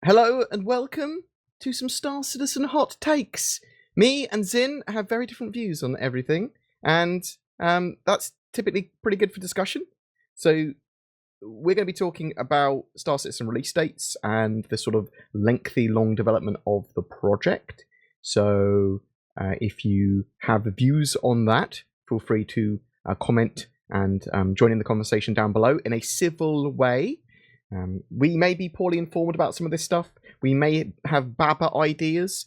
Hello and welcome to some Star Citizen hot takes. Me and Zin have very different views on everything, and that's typically pretty good for discussion. So we're going to be talking about Star Citizen release dates and the sort of lengthy, long development of the project. So if you have views on that, feel free to comment and join in the conversation down below in a civil way. We may be poorly informed about some of this stuff. We may have baba ideas,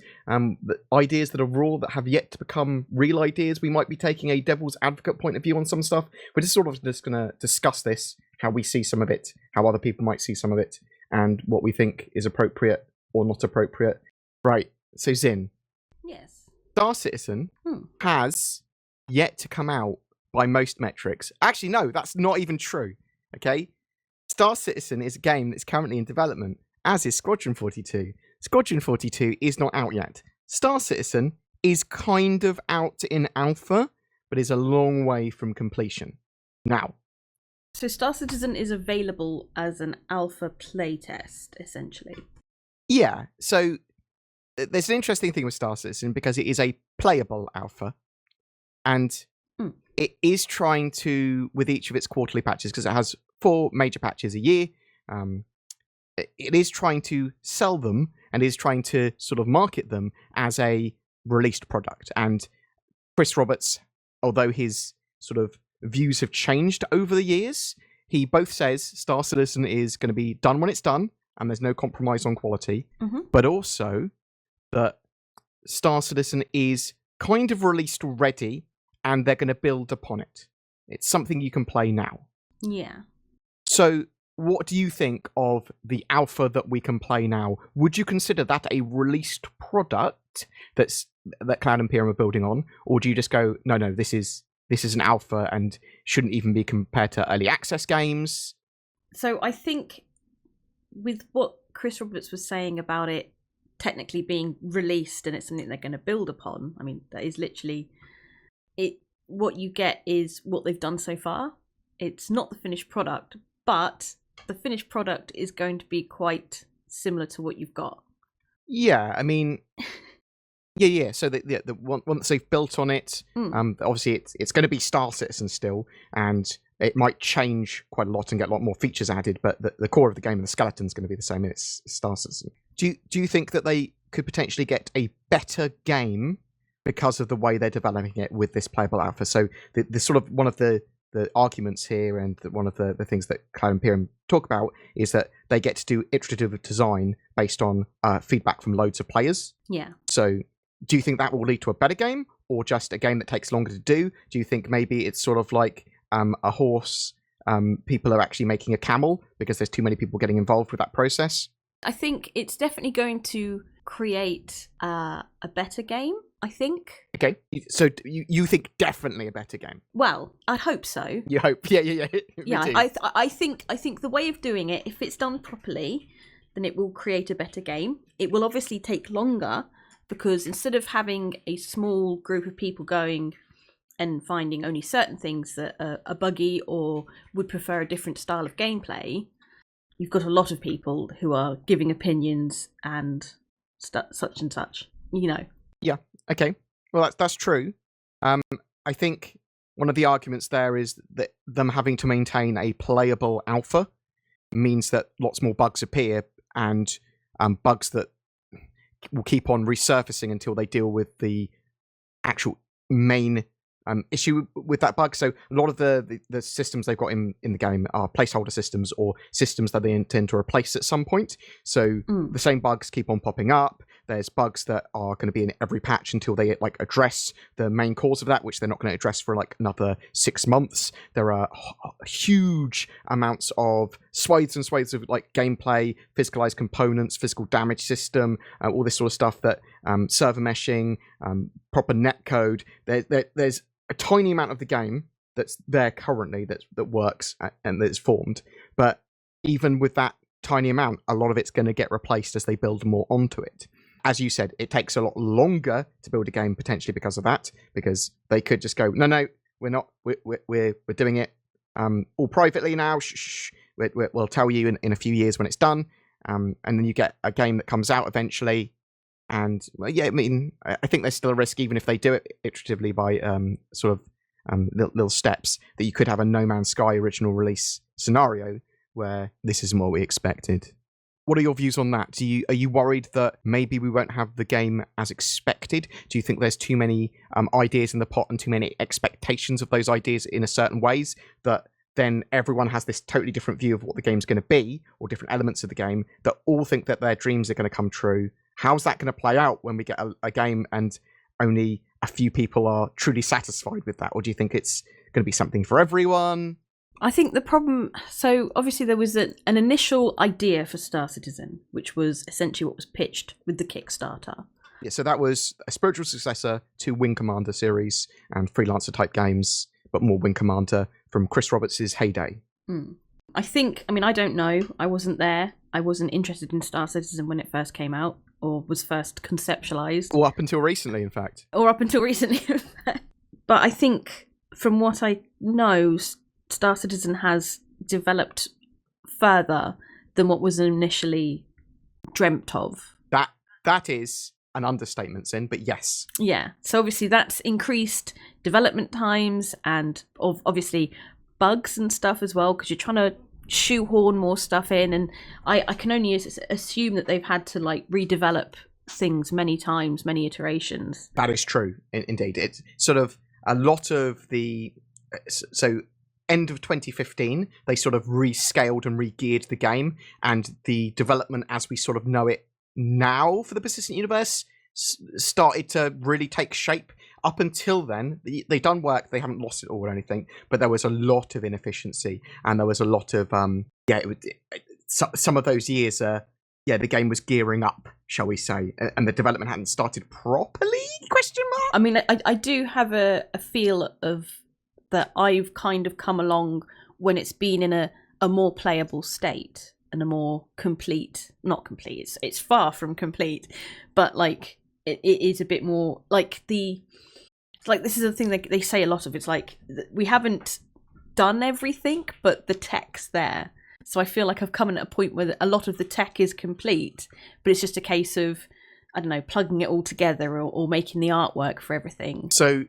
ideas that are raw that have yet to become real ideas. We might be taking a devil's advocate point of view on some stuff. We're just sort of just going to discuss this, how we see some of it, how other people might see some of it, and what we think is appropriate or not appropriate. Right, so Zin. Yes. Star Citizen has yet to come out by most metrics. Actually, no, that's not even true, okay? Star Citizen is a game that's currently in development, as is Squadron 42. Squadron 42 is not out yet. Star Citizen is kind of out in alpha, but is a long way from completion. Now. So Star Citizen is available as an alpha playtest, essentially. Yeah, so there's an interesting thing with Star Citizen because it is a playable alpha, and it is trying to, with each of its quarterly patches, because it has 4 major patches a year, it is trying to sell them and is trying to sort of market them as a released product. And Chris Roberts, although his sort of views have changed over the years, he both says Star Citizen is going to be done when it's done and there's no compromise on quality, but also that Star Citizen is kind of released already and they're going to build upon it. It's something you can play now. Yeah. So what do you think of the alpha that we can play now? Would you consider that a released product that Cloud Imperium are building on? Or do you just go, no, this is an alpha and shouldn't even be compared to early access games? So I think with what Chris Roberts was saying about it technically being released and it's something they're going to build upon, I mean, that is literally it. What you get is what they've done so far. It's not the finished product, but the finished product is going to be quite similar to what you've got. Yeah, I mean, yeah. So once they've built on it, obviously it's going to be Star Citizen still, and it might change quite a lot and get a lot more features added. But the core of the game and the skeleton is going to be the same. And it's Star Citizen. Do you think that they could potentially get a better game because of the way they're developing it with this playable alpha? So the sort of one of the arguments here and one of the things that Cloud Imperium talk about is that they get to do iterative design based on feedback from loads of players. Yeah. So do you think that will lead to a better game or just a game that takes longer to do? Do you think maybe it's sort of like a horse, people are actually making a camel because there's too many people getting involved with that process? I think it's definitely going to create a better game, I think. Okay, so you think definitely a better game? Well, I hope so. You hope? Yeah. Yeah, I think the way of doing it, if it's done properly, then it will create a better game. It will obviously take longer because instead of having a small group of people going and finding only certain things that are buggy or would prefer a different style of gameplay, you've got a lot of people who are giving opinions and such and such, you know. Yeah. Okay. Well, that's true. I think one of the arguments there is that them having to maintain a playable alpha means that lots more bugs appear, and bugs that will keep on resurfacing until they deal with the actual main issue with that bug. So a lot of the systems they've got in the game are placeholder systems or systems that they intend to replace at some point. So the same bugs keep on popping up. There's bugs that are going to be in every patch until they like address the main cause of that, which they're not going to address for like another 6 months. There are huge amounts of swathes and swathes of like gameplay, physicalized components, physical damage system, all this sort of stuff that server meshing, proper netcode. There's a tiny amount of the game that's there currently that works and that's formed. But even with that tiny amount, a lot of it's going to get replaced as they build more onto it. As you said, it takes a lot longer to build a game potentially because of that, because they could just go, no, we're not, we're doing it all privately now. Shh. We'll tell you in a few years when it's done. and then you get a game that comes out eventually. And well, yeah, I mean, I think there's still a risk, even if they do it iteratively by little steps, that you could have a No Man's Sky original release scenario where this isn't what we expected. What are your views on that? Are you worried that maybe we won't have the game as expected? Do you think there's too many ideas in the pot and too many expectations of those ideas in a certain ways that then everyone has this totally different view of what the game's going to be, or different elements of the game, that all think that their dreams are going to come true? How's that going to play out when we get a game and only a few people are truly satisfied with that? Or do you think it's going to be something for everyone? I think the problem... So, obviously, there was an initial idea for Star Citizen, which was essentially what was pitched with the Kickstarter. Yeah, so that was a spiritual successor to Wing Commander series and freelancer-type games, but more Wing Commander from Chris Roberts' heyday. I think... I mean, I don't know. I wasn't there. I wasn't interested in Star Citizen when it first came out, or was first conceptualized. Or up until recently, in fact. But I think, from what I know, Star Citizen has developed further than what was initially dreamt of. That is an understatement, Zin, but yes. Yeah, so obviously that's increased development times and obviously bugs and stuff as well, because you're trying to shoehorn more stuff in, and I can only assume that they've had to like redevelop things many times, many iterations. That is true, indeed. It's sort of a lot of the... So end of 2015, they sort of rescaled and re-geared the game, and the development as we sort of know it now for the Persistent Universe started to really take shape. Up until then, they've done work, they haven't lost it all or anything, but there was a lot of inefficiency, and there was a lot of, some of those years, the game was gearing up, shall we say, and the development hadn't started properly, question mark? I mean, I do have a feel of that I've kind of come along when it's been in a more playable state and a more complete, not complete, it's far from complete, but like it is a bit more like this is a thing that they say a lot of. It's like we haven't done everything, but the tech's there. So I feel like I've come in at a point where a lot of the tech is complete, but it's just a case of, I don't know, plugging it all together or making the artwork for everything. So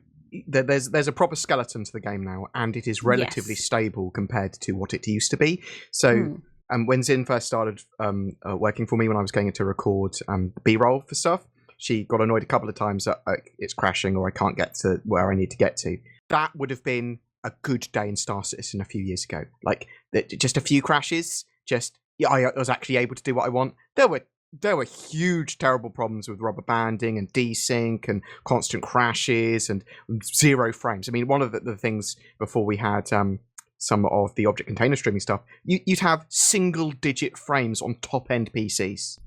there's a proper skeleton to the game now, and it is relatively stable compared to what it used to be. So when Zin first started working for me, when I was going to record B-roll for stuff, she got annoyed a couple of times that it's crashing or I can't get to where I need to get to. That would have been a good day in Star Citizen a few years ago. Like, just a few crashes, I was actually able to do what I want. There were huge, terrible problems with rubber banding and desync and constant crashes and 0 frames. I mean, one of the things before we had some of the object container streaming stuff, you'd have single-digit frames on top-end PCs.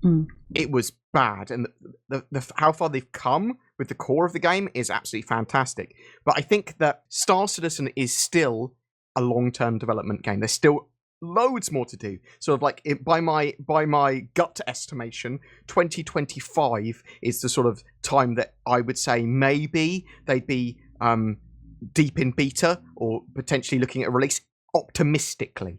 It was bad, and the how far they've come with the core of the game is absolutely fantastic. But I think that Star Citizen is still a long-term development game. There's still loads more to do. Sort of like by my gut estimation, 2025 is the sort of time that I would say maybe they'd be deep in beta or potentially looking at a release optimistically.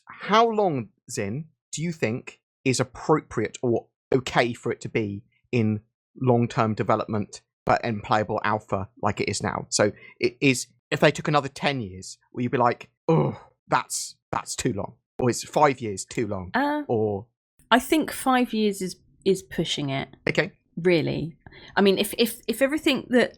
How long, Zin, do you think is appropriate or okay for it to be in long-term development but in playable alpha like it is now? So it is, if they took another 10 years, will you be like, oh, that's too long? Or is 5 years too long? Or I think 5 years is pushing it. Okay. Really. I mean, if everything that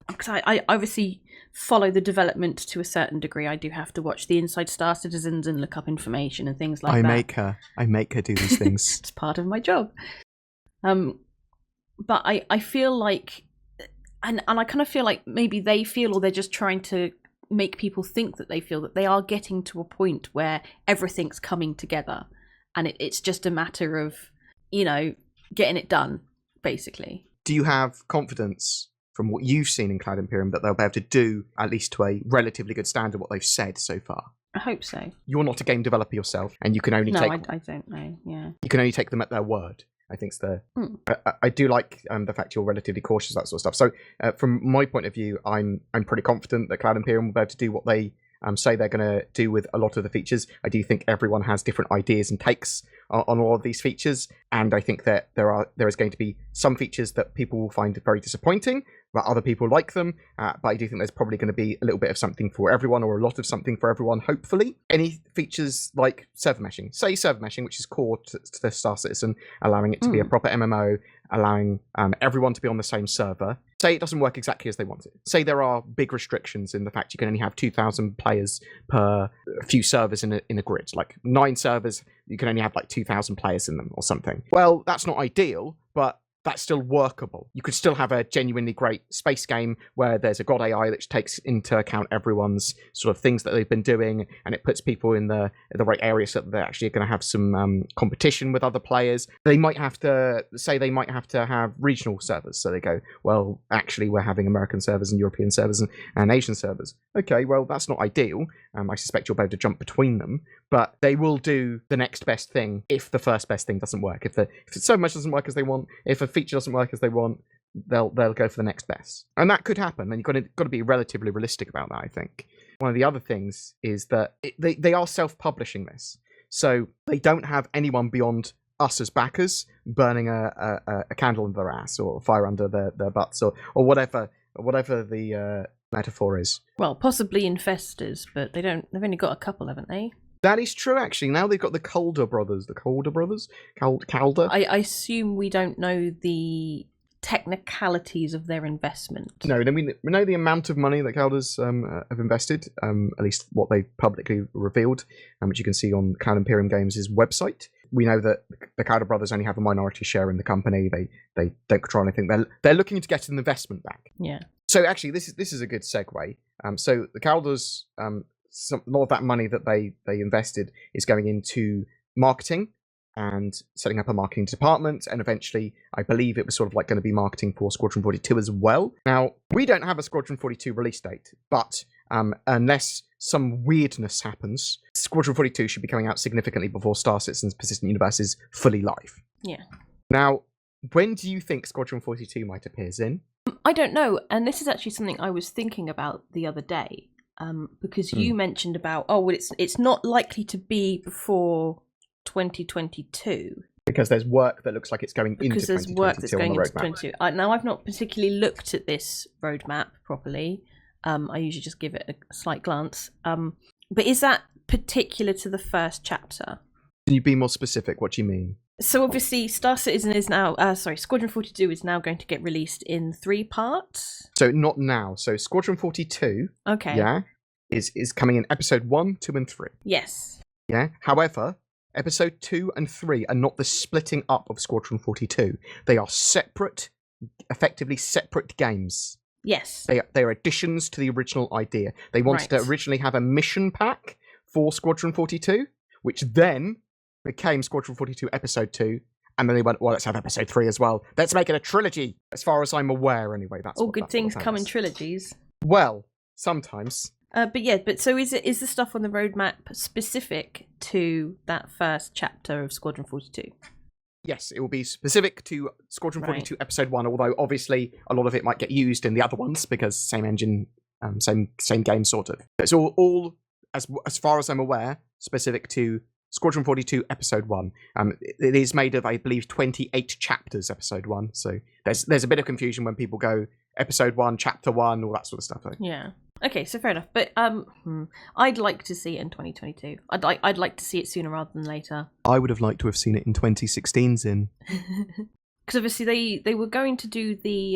because I obviously follow the development to a certain degree. I do have to watch the Inside Star Citizens and look up information and things like that. I make her do these things. It's part of my job. But I feel like, and I kind of feel like maybe they feel, or they're just trying to make people think that they feel that they are getting to a point where everything's coming together, and it's just a matter of, getting it done, basically. Do you have confidence from what you've seen in Cloud Imperium that they'll be able to do, at least to a relatively good standard, what they've said so far? I hope so. You're not a game developer yourself, and you can only I don't know, yeah. You can only take them at their word. I think it's the... I do like the fact you're relatively cautious, that sort of stuff. So from my point of view, I'm pretty confident that Cloud Imperium will be able to do what they say they're going to do with a lot of the features. I do think everyone has different ideas and takes on all of these features, and I think that there is going to be some features that people will find very disappointing, but other people like them. But I do think there's probably going to be a little bit of something for everyone, or a lot of something for everyone, hopefully. Any features like server meshing, which is core to Star Citizen, allowing it to be a proper MMO, allowing everyone to be on the same server. Say it doesn't work exactly as they want it. Say there are big restrictions in the fact you can only have 2,000 players per few servers in a grid. Like 9 servers, you can only have like 2,000 players in them or something. Well, that's not ideal, but that's still workable. You could still have a genuinely great space game where there's a god AI that takes into account everyone's sort of things that they've been doing, and it puts people in the right areas so that they're actually going to have some competition with other players. They might have to have regional servers. So they go, well, actually, we're having American servers and European servers and Asian servers. Okay, well, that's not ideal. I suspect you'll be able to jump between them, but they will do the next best thing if the first best thing doesn't work. If it so much doesn't work as they want, if a feature doesn't work as they want, they'll go for the next best, and that could happen. And you've got to be relatively realistic about that. I think one of the other things is that they are self-publishing this, so they don't have anyone beyond us as backers burning a candle under their ass or fire under their butts or whatever the metaphor is. Well, possibly investors, but they've only got a couple, haven't they? That is true, actually. Now they've got the Calder brothers. Calder? I assume we don't know the technicalities of their investment. No, we know the amount of money that Calders have invested, at least what they publicly revealed, which you can see on Cloud Imperium Games' website. We know that the Calder brothers only have a minority share in the company. They don't control anything. They're looking to get an investment back. Yeah. So actually, this is a good segue. So the Calders... a lot of that money that they invested is going into marketing and setting up a marketing department, and eventually I believe it was sort of like going to be marketing for Squadron 42 as well. Now, we don't have a Squadron 42 release date, but unless some weirdness happens, Squadron 42 should be coming out significantly before Star Citizen's Persistent Universe is fully live. Yeah. Now, when do you think Squadron 42 might appear, Zin? I don't know, and this is actually something I was thinking about the other day. Because you mentioned about, it's not likely to be before 2022. Because there's work that looks like it's going into 2022. Because there's work that's going on the into 2022. Now, I've not particularly looked at this roadmap properly. I usually just give it a slight glance. But is that particular to the first chapter? Can you be more specific? What do you mean? So obviously, Star Citizen is now, Squadron 42 is now going to get released in 3 parts. So not now. So Squadron 42, okay, yeah, is coming in episode 1, 2, and 3. Yes. Yeah. However, episode 2 and 3 are not the splitting up of Squadron 42. They are effectively separate games. Yes. They are additions to the original idea. They wanted to originally have a mission pack for Squadron 42, which then became Squadron 42 Episode 2, and then they went, well, let's have Episode 3 as well. Let's make it a trilogy, as far as I'm aware, anyway. That's all good things come in trilogies. Well, sometimes. But so is the stuff on the roadmap specific to that first chapter of Squadron 42? Yes, it will be specific to Squadron 42 Episode 1, although obviously a lot of it might get used in the other ones, because same engine, same game, sort of. It's all as far as I'm aware, specific to Squadron 42 Episode 1. It is made of, I believe, 28 chapters, Episode 1, so there's a bit of confusion when people go Episode 1, Chapter 1, all that sort of stuff. Yeah. Okay, so fair enough. But I'd like to see it in 2022. I'd like to see it sooner rather than later. I would have liked to have seen it in 2016, Zin. Because obviously they were going to do the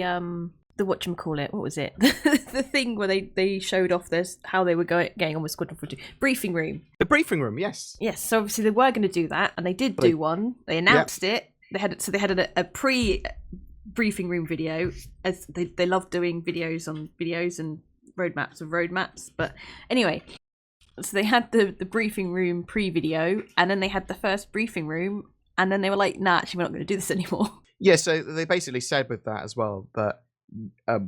whatchamacallit, what was it? The thing where they showed off how they were getting on with Squadron 42. Briefing room. The briefing room, yes. Yes, so obviously they were going to do that, and they did do one. They announced it. They had a pre-briefing room video, as they love doing videos on videos and roadmaps of roadmaps. But anyway, so they had the briefing room pre-video, and then they had the first briefing room, and then they were like, nah, actually we're not going to do this anymore. Yeah, so they basically said with that as well that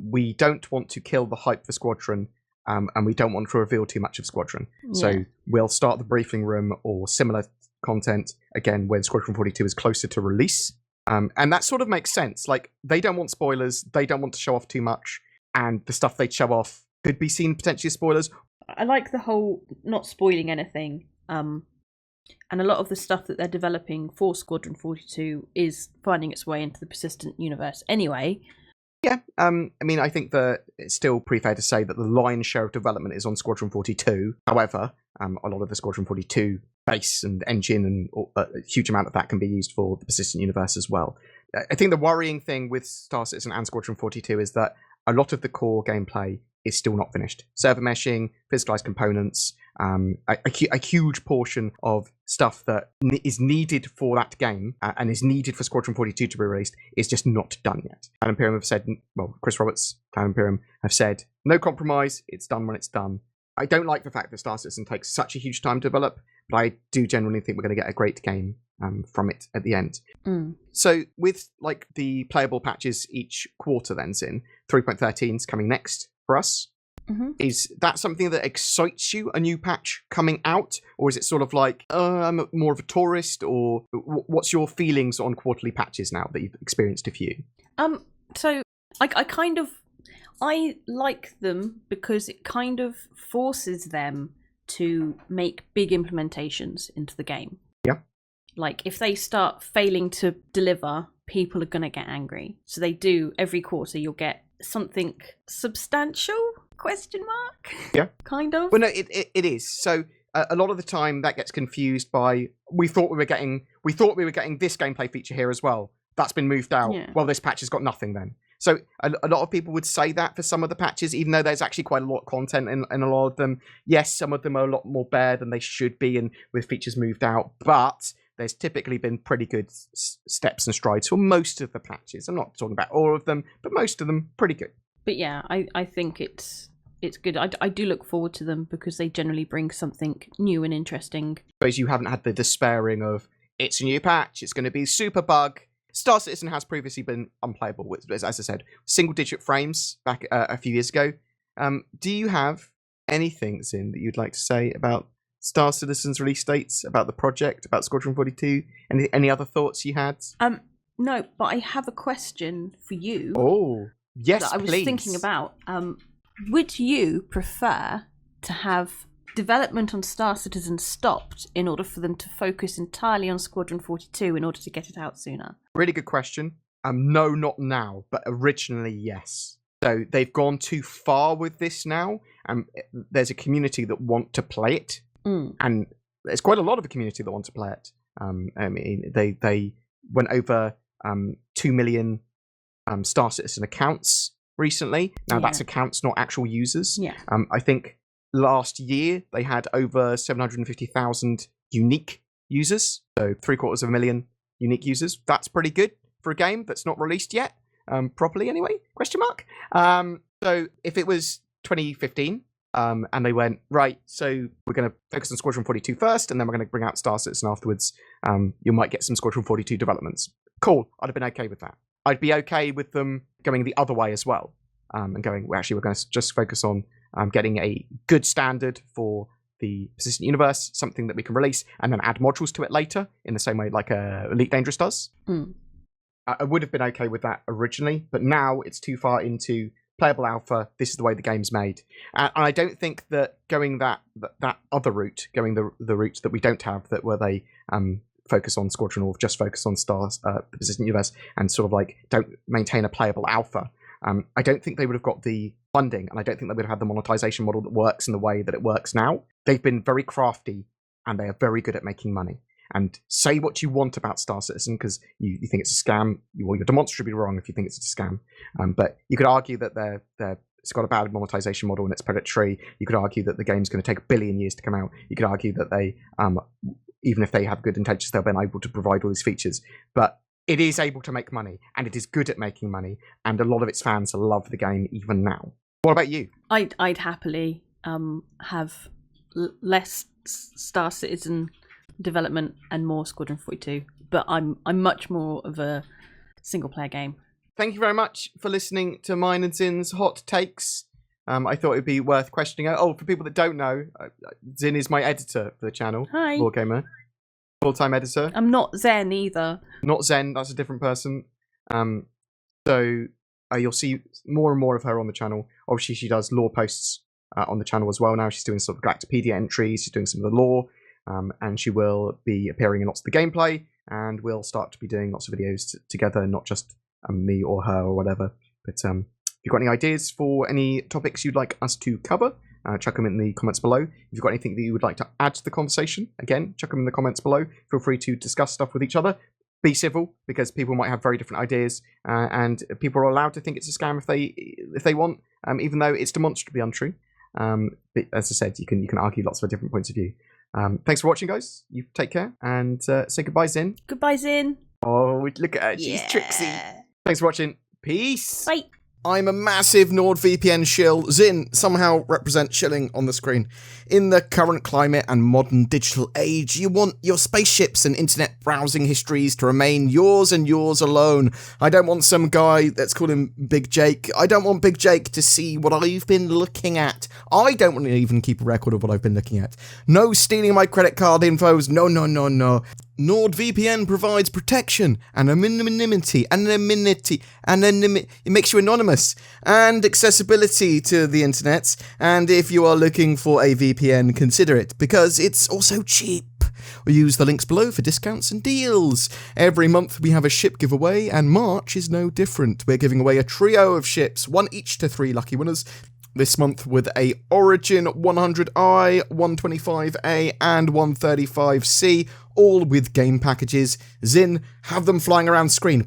we don't want to kill the hype for Squadron, and we don't want to reveal too much of Squadron. So we'll start the briefing room or similar content again when Squadron 42 is closer to release. And that sort of makes sense. Like, they don't want spoilers, they don't want to show off too much, and the stuff they show off could be seen potentially as spoilers. I like the whole not spoiling anything. And a lot of the stuff that they're developing for Squadron 42 is finding its way into the persistent universe anyway. Yeah, I mean, I think that it's still pretty fair to say that the lion's share of development is on Squadron 42. However, a lot of the Squadron 42 base and engine and a huge amount of that can be used for the persistent universe as well. I think the worrying thing with Star Citizen and Squadron 42 is that a lot of the core gameplay is still not finished. Server meshing, physicalized components, a huge portion of stuff that is needed for that game and is needed for Squadron 42 to be released is just not done yet. Cloud Imperium have said, well, Chris Roberts, Cloud Imperium have said, no compromise, it's done when it's done. I don't like the fact that Star Citizen takes such a huge time to develop, but I do genuinely think we're going to get a great game from it at the end. So with like the playable patches each quarter then, Zin, 3.13 is coming next for us. Is that something that excites you, a new patch coming out? Or is it sort of like, I'm more of a tourist? Or what's your feelings on quarterly patches now that you've experienced a few? So I like them because it kind of forces them to make big implementations into the game. Yeah. Like, if they start failing to deliver, people are going to get angry. So they do, every quarter you'll get something substantial? Question mark? Yeah. Kind of. Well, no, it is. So a lot of the time that gets confused by, we thought we were getting this gameplay feature here as well. That's been moved out. Yeah. Well, this patch has got nothing then. So a lot of people would say that for some of the patches, even though there's actually quite a lot of content in a lot of them. Yes, some of them are a lot more bare than they should be and with features moved out, but there's typically been pretty good steps and strides for most of the patches. I'm not talking about all of them, but most of them pretty good. But yeah, I think it's good. I do look forward to them because they generally bring something new and interesting. I suppose you haven't had the despairing of, it's a new patch, it's going to be super bug. Star Citizen has previously been unplayable, as I said, single-digit frames back a few years ago. Do you have anything, Zin, that you'd like to say about Star Citizen's release dates, about the project, about Squadron 42? Any other thoughts you had? No, but I have a question for you. Oh, yes, that I was please. thinking about. Would you prefer to have development on Star Citizen stopped in order for them to focus entirely on Squadron 42 in order to get it out sooner? Really good question. No, not now, but originally, yes. So they've gone too far with this now. There's a community that want to play it, and there's quite a lot of a community that want to play it. I mean, they went over 2 million Star Citizen accounts recently. Now that's accounts, not actual users. Yeah. I think last year they had over 750,000 unique users, so 750,000 unique users. That's pretty good for a game that's not released yet, properly anyway, question mark. So if it was 2015, and they went, right, so we're going to focus on Squadron 42 first, and then we're going to bring out Star Citizen afterwards, you might get some Squadron 42 developments. Cool, I'd have been okay with that. I'd be okay with them going the other way as well, and going, well, actually, we're going to just focus on getting a good standard for the persistent universe, something that we can release, and then add modules to it later, in the same way like Elite Dangerous does. I would have been okay with that originally, but now it's too far into playable alpha. This is the way the game's made, and I don't think that going that other route, going the route that we don't have, that where they focus on Squadron or just focus on the persistent universe and sort of like don't maintain a playable alpha. I don't think they would have got the funding, and I don't think they would have had the monetization model that works in the way that it works now. They've been very crafty, and they are very good at making money. And say what you want about Star Citizen, because you think it's a scam. You're demonstrably wrong if you think it's a scam. But you could argue that it's got a bad monetization model and it's predatory. You could argue that the game's going to take 1 billion years to come out. You could argue that they, even if they have good intentions, they'll be able to provide all these features. But it is able to make money, and it is good at making money, and a lot of its fans love the game even now. What about you? I'd happily have less Star Citizen development and more Squadron 42, but I'm much more of a single player game. Thank you very much for listening to mine and Zin's hot takes. I thought it'd be worth questioning. Oh, for people that don't know, Zin is my editor for the channel. Hi. BoredGamer. Full-time editor. I'm not Zen either. Not Zen, that's a different person. So you'll see more and more of her on the channel. Obviously, she does lore posts on the channel as well now. She's doing sort of Galactopedia entries, she's doing some of the lore, and she will be appearing in lots of the gameplay, and we'll start to be doing lots of videos together, not just me or her or whatever. But if you've got any ideas for any topics you'd like us to cover, chuck them in the comments below. If you've got anything that you would like to add to the conversation, again, chuck them in the comments below. Feel free to discuss stuff with each other. Be civil, because people might have very different ideas, and people are allowed to think it's a scam if they want, even though it's demonstrably untrue. But as I said, you can argue lots of different points of view. Thanks for watching, guys. You take care, and say goodbye, Zin. Goodbye, Zin. Oh, look at her. She's tricksy. Thanks for watching. Peace. Bye. I'm a massive NordVPN shill. Zin somehow represents shilling on the screen. In the current climate and modern digital age, you want your spaceships and internet browsing histories to remain yours and yours alone. I don't want some guy, let's call him Big Jake. I don't want Big Jake to see what I've been looking at. I don't want to even keep a record of what I've been looking at. No stealing my credit card infos. No. NordVPN provides protection and anonymity, it makes you anonymous, and accessibility to the internet. And if you are looking for a VPN, consider it, because it's also cheap. We use the links below for discounts and deals. Every month we have a ship giveaway, and March is no different. We're giving away a trio of ships, one each to 3 lucky winners. This month with a Origin 100i, 125A and 135C, all with game packages. Zin, have them flying around screen.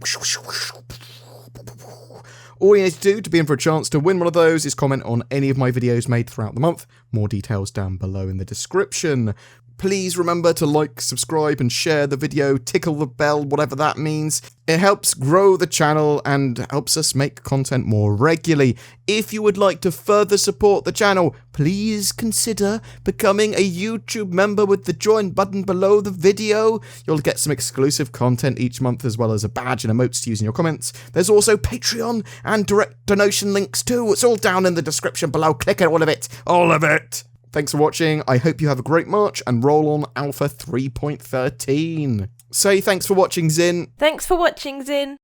All you need to do to be in for a chance to win one of those is comment on any of my videos made throughout the month. More details down below in the description. Please remember to like, subscribe and share the video, tickle the bell, whatever that means. It helps grow the channel and helps us make content more regularly. If you would like to further support the channel, please consider becoming a YouTube member with the join button below the video. You'll get some exclusive content each month, as well as a badge and emotes to use in your comments. There's also Patreon and direct donation links too. It's all down in the description below. Click all of it. All of it. Thanks for watching. I hope you have a great March and roll on Alpha 3.13. Say thanks for watching, Zin. Thanks for watching, Zin.